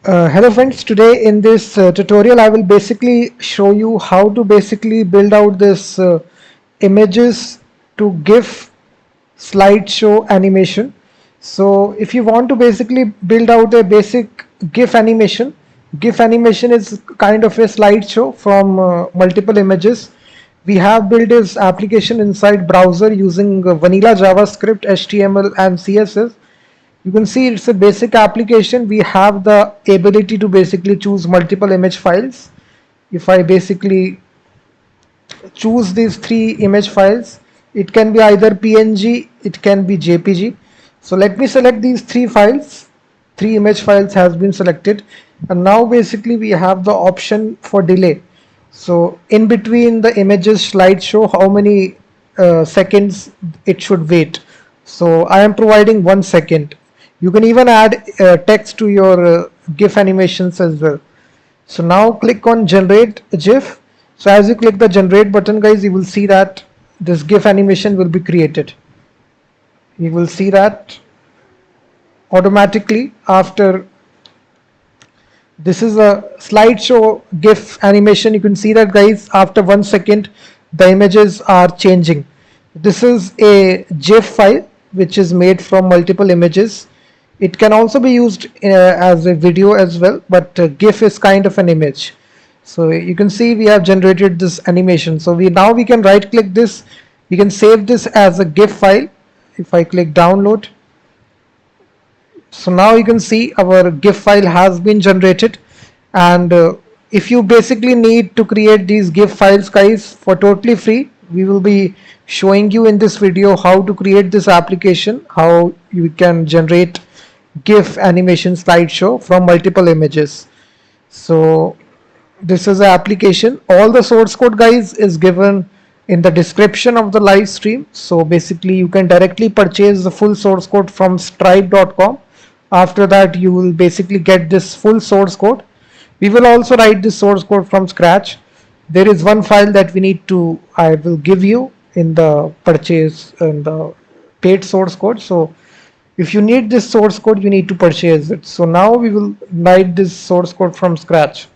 Hello friends, today in this tutorial I will basically show you how to basically build out this images to GIF slideshow animation. So if you want to basically build out a basic GIF animation is kind of a slideshow from multiple images. We have built this application inside browser using vanilla JavaScript, HTML and CSS. You can see it's a basic application. We have the ability to basically choose multiple image files. If I basically choose these three image files, it can be either PNG, it can be JPG. So let me select these three files. Three image files has been selected, and now basically we have the option for delay. So in between the images slideshow, how many seconds it should wait. So I am providing 1 second. You can even add text to your GIF animations as well. So now click on generate GIF. So as you click the generate button, guys, you will see that this GIF animation will be created. You will see that automatically after. This is a slideshow GIF animation. You can see that, guys, after 1 second the images are changing. This is a GIF file which is made from multiple images. It can also be used as a video as well, but GIF is kind of an image. So you can see we have generated this animation. So now we can right click this. We can save this as a GIF file. If I click download, so now you can see our GIF file has been generated. And if you basically need to create these GIF files, guys, for totally free, we will be showing you in this video how to create this application, how you can generate GIF animation slideshow from multiple images. So this is the application. All the source code, guys, is given in the description of the live stream. So basically you can directly purchase the full source code from stripe.com. After that you will basically get this full source code. We will also write this source code from scratch. There is one file that I will give you in the purchase and the paid source code. So if you need this source code, you need to purchase it. So now we will write this source code from scratch.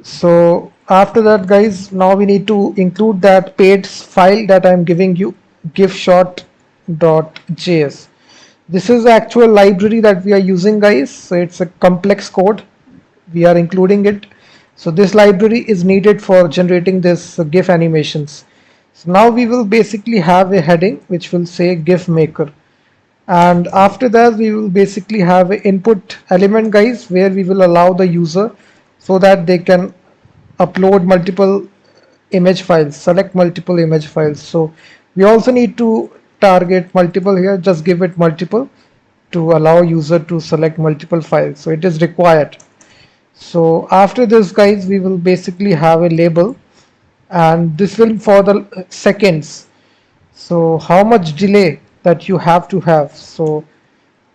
So after that, guys, now we need to include that paid file that I'm giving you, gifshot.js. This is the actual library that we are using, guys. So it's a complex code. We are including it. So this library is needed for generating this GIF animations. So now we will basically have a heading which will say GIF maker, and after that we will basically have an input element, guys, where we will allow the user so that they can upload multiple image files, select multiple image files. So we also need to target multiple here, just give it multiple to allow user to select multiple files. So it is required. So after this, guys, we will basically have a label, and this will for the seconds. So how much delay that you have to have. So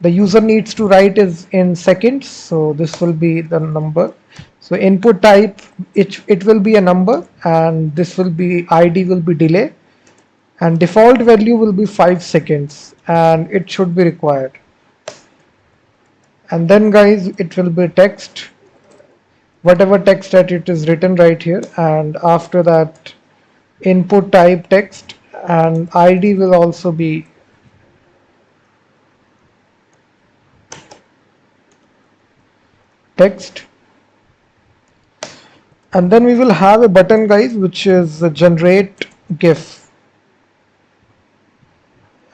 the user needs to write is in seconds. So this will be the number. So input type, it will be a number, and this will be ID will be delay, and default value will be 5 seconds, and it should be required. And then, guys, it will be text, whatever text that it is written right here, and after that input type text, and ID will also be text. And then we will have a button, guys, which is generate GIF,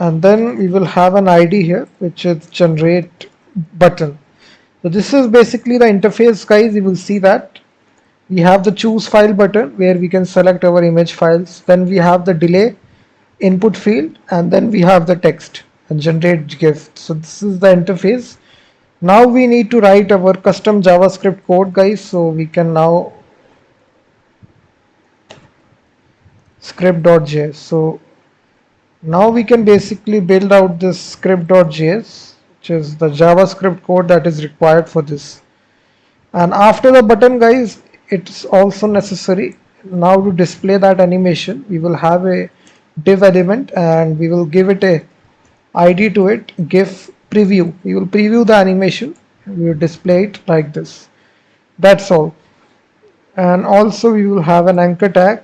and then we will have an ID here which is generate button. So this is basically the interface, guys. You will see that we have the choose file button where we can select our image files. Then we have the delay input field, and then we have the text and generate GIF. So this is the interface. Now we need to write our custom JavaScript code, guys. So we can now script.js. So now we can basically build out this script.js, which is the JavaScript code that is required for this. And after the button, guys, it's also necessary now to display that animation. We will have a div element, and we will give it a ID to it, GIF preview. We will preview the animation, we will display it like this. That's all. And also we will have an anchor tag.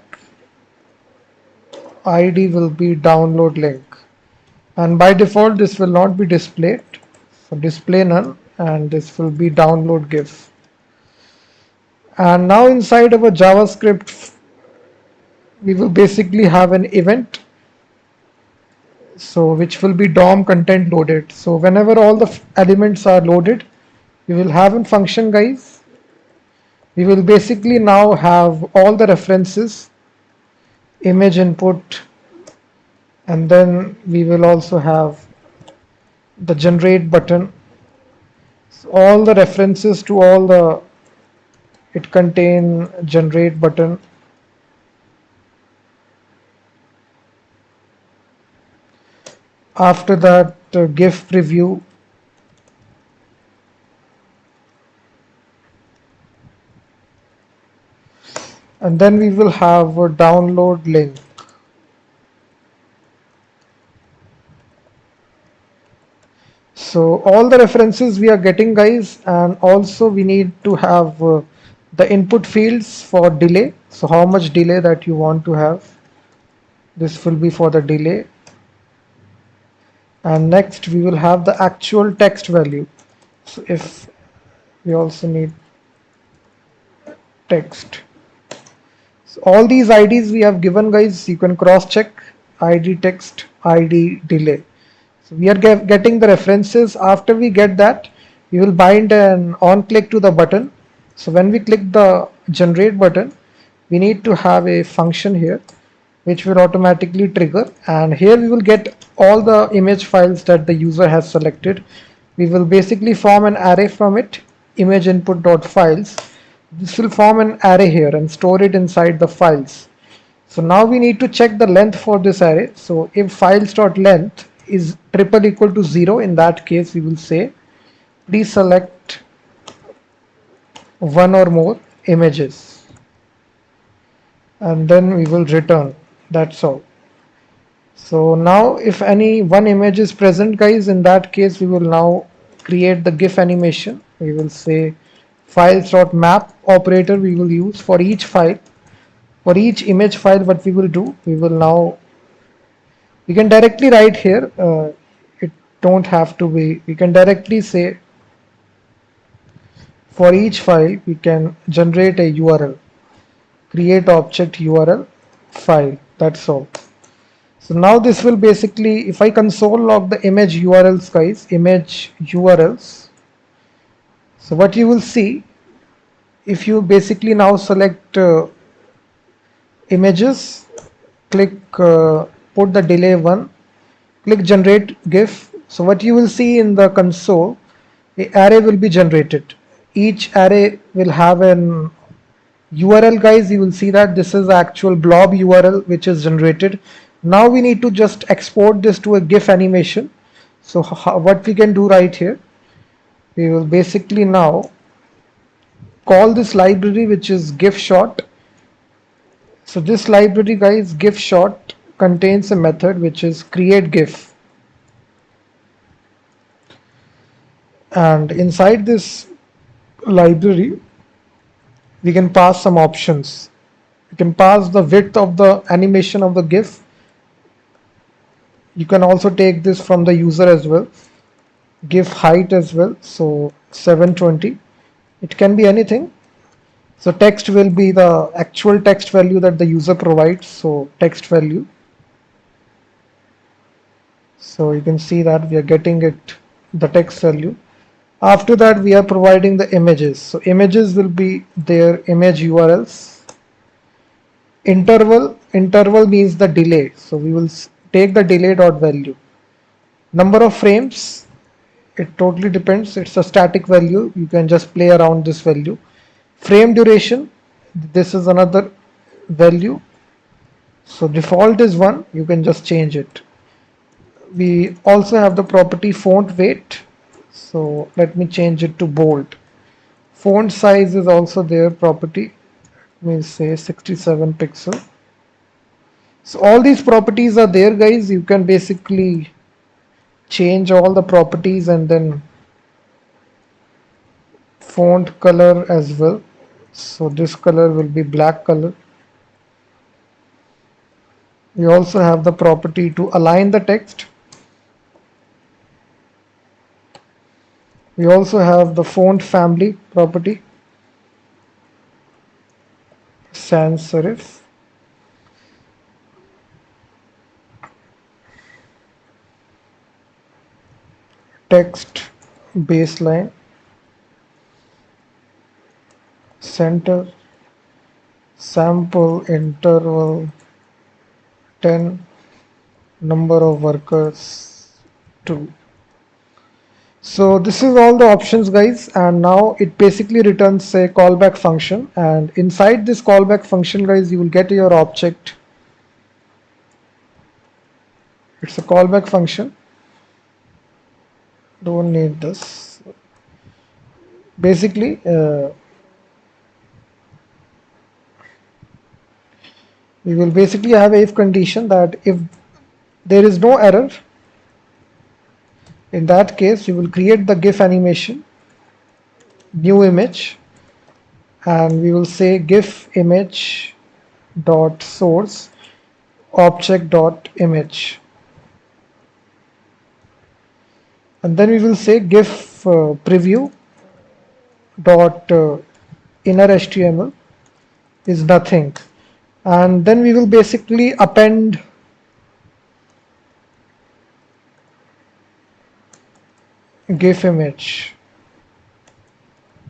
ID will be download link, and by default this will not be displayed, so display none, and this will be download GIF. And now inside our JavaScript we will basically have an event, so which will be DOM content loaded. So whenever all the elements are loaded, we will have a function, guys. We will basically now have all the references, image input, and then we will also have the generate button. So all the references to all the, it contain generate button. After that, GIF preview. And then we will have a download link. So all the references we are getting, guys, and also we need to have the input fields for delay. So how much delay that you want to have. This will be for the delay. And next we will have the actual text value. So if we also need text. So all these IDs we have given, guys, you can cross check ID text, ID delay. So we are getting the references. After we get that, we will bind an on click to the button. So when we click the generate button, we need to have a function here which will automatically trigger, and here we will get all the image files that the user has selected. We will basically form an array from it, image input.files. This will form an array here and store it inside the files. So now we need to check the length for this array. So if files.length is triple equal to 0, in that case we will say please select one or more images, and then we will return. That's all. So now if any one image is present, guys, in that case we will now create the GIF animation. We will say files.map operator we will use for each file. For each image file, what we will do, we will now, we can directly write here, it don't have to be, we can directly say for each file we can generate a URL, create object URL file. That's all. So now this will basically, if I console log the image URLs, guys, image URLs, so what you will see, if you basically now select images, click put the delay 1, click generate GIF. So what you will see in the console, the array will be generated. Each array will have an URL, guys. You will see that this is the actual blob URL which is generated. Now we need to just export this to a GIF animation. So what we can do right here, we will basically now call this library which is Gifshot. So this library, guys, Gifshot, contains a method which is create GIF, and inside this library we can pass some options. You can pass the width of the animation of the GIF. You can also take this from the user as well. GIF height as well, so 720. It can be anything. So text will be the actual text value that the user provides, so text value. So you can see that we are getting it, the text value. After that we are providing the images. So images will be their image URLs. Interval means the delay. So we will take the delay dot value. Number of frames, it totally depends. It's a static value. You can just play around this value. Frame duration, this is another value. So default is 1. You can just change it. We also have the property font weight. So let me change it to bold. Font size is also their property. We'll say 67 pixel. So all these properties are there, guys. You can basically change all the properties and then font color as well. So this color will be black color. We also have the property to align the text. We also have the font family property, sans serif. Text baseline, center, sample interval 10, number of workers 2. So this is all the options, guys, and now it basically returns a callback function, and inside this callback function, guys, you will get your object. It's a callback function. Don't need this. Basically we will basically have a if condition that if there is no error, in that case you will create the GIF animation, new image, and we will say GIF image dot source object dot image, and then we will say GIF preview dot inner HTML is nothing, and then we will basically append GIF image,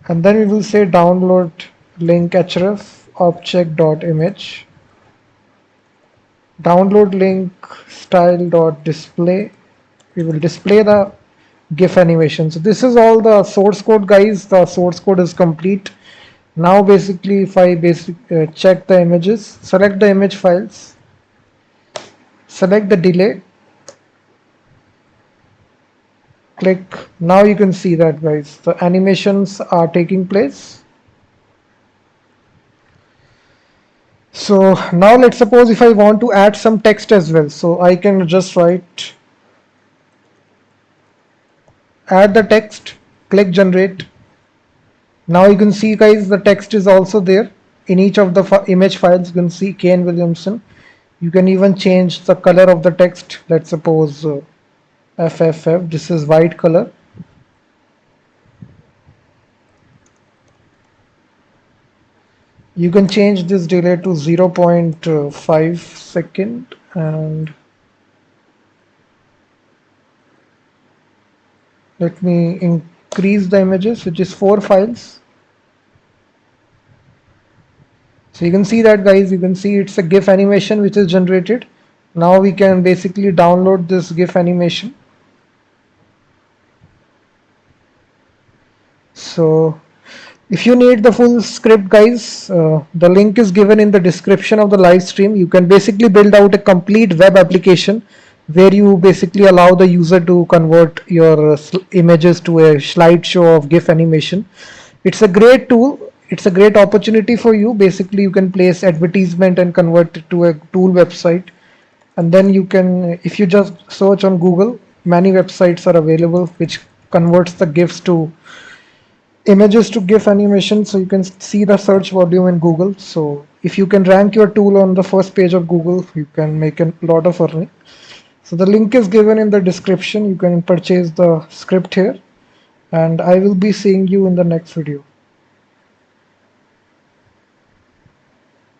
and then we will say download link href object dot image, download link style dot display. We will display the GIF animation. So this is all the source code, guys. The source code is complete. Now basically if I check the images, select the image files, select the delay, click. Now you can see that, guys, the animations are taking place. So now let's suppose if I want to add some text as well, so I can just write add the text, click generate. Now you can see, guys, the text is also there in each of the image files. You can see Kane Williamson. You can even change the color of the text. Let's suppose FFF, this is white color. You can change this delay to 0.5 second, and let me increase the images, which is 4 files. So you can see that, guys, you can see it's a GIF animation which is generated. Now we can basically download this GIF animation. So if you need the full script, guys, the link is given in the description of the live stream. You can basically build out a complete web application where you basically allow the user to convert your images to a slideshow of GIF animation. It's a great tool. It's a great opportunity for you. Basically, you can place advertisement and convert it to a tool website. And then you can, if you just search on Google, many websites are available which converts the GIFs to images to GIF animation. So you can see the search volume in Google. So if you can rank your tool on the first page of Google, you can make a lot of earning. So the link is given in the description. You can purchase the script here, and I will be seeing you in the next video.